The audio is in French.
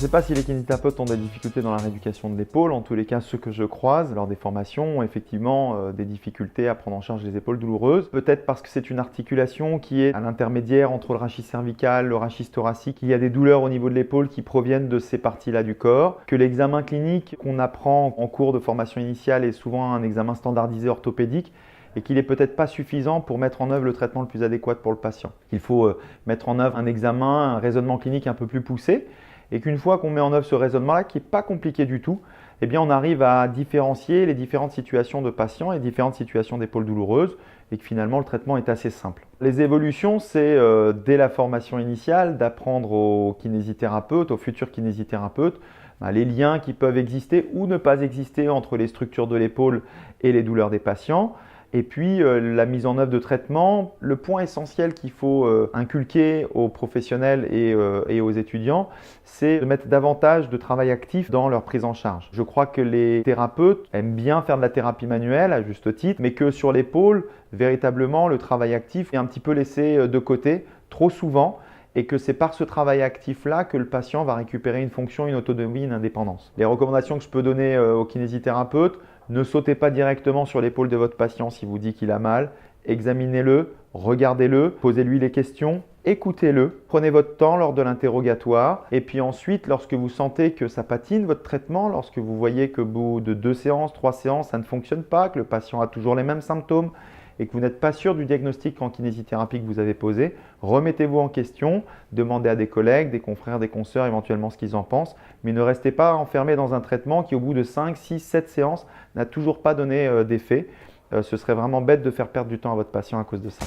sais pas si les kinésithérapeutes ont des difficultés dans la rééducation de l'épaule. En tous les cas, ceux que je croise lors des formations ont effectivement des difficultés à prendre en charge les épaules douloureuses. Peut-être parce que c'est une articulation qui est à l'intermédiaire entre le rachis cervical, le rachis thoracique. Il y a des douleurs au niveau de l'épaule qui proviennent de ces parties-là du corps. Que l'examen clinique qu'on apprend en cours de formation initiale est souvent un examen standardisé orthopédique et qu'il n'est peut-être pas suffisant pour mettre en œuvre le traitement le plus adéquat pour le patient. Il faut mettre en œuvre un examen, un raisonnement clinique un peu plus poussé et qu'une fois qu'on met en œuvre ce raisonnement-là, qui n'est pas compliqué du tout, eh bien on arrive à différencier les différentes situations de patients et différentes situations d'épaules douloureuses et que finalement le traitement est assez simple. Les évolutions, c'est dès la formation initiale d'apprendre aux kinésithérapeutes, aux futurs kinésithérapeutes, les liens qui peuvent exister ou ne pas exister entre les structures de l'épaule et les douleurs des patients. Et puis la mise en œuvre de traitement, le point essentiel qu'il faut inculquer aux professionnels et aux étudiants, c'est de mettre davantage de travail actif dans leur prise en charge. Je crois que les thérapeutes aiment bien faire de la thérapie manuelle à juste titre, mais que sur l'épaule, véritablement, le travail actif est un petit peu laissé de côté trop souvent et que c'est par ce travail actif-là que le patient va récupérer une fonction, une autonomie, une indépendance. Les recommandations que je peux donner aux kinésithérapeutes: ne sautez pas directement sur l'épaule de votre patient s'il vous dit qu'il a mal. Examinez-le, regardez-le, posez-lui les questions, écoutez-le. Prenez votre temps lors de l'interrogatoire. Et puis ensuite, lorsque vous sentez que ça patine votre traitement, lorsque vous voyez qu'au bout de 2 séances, 3 séances, ça ne fonctionne pas, que le patient a toujours les mêmes symptômes et que vous n'êtes pas sûr du diagnostic en kinésithérapie que vous avez posé, remettez-vous en question, demandez à des collègues, des confrères, des consoeurs éventuellement ce qu'ils en pensent, mais ne restez pas enfermé dans un traitement qui au bout de 5, 6, 7 séances n'a toujours pas donné d'effet. Ce serait vraiment bête de faire perdre du temps à votre patient à cause de ça.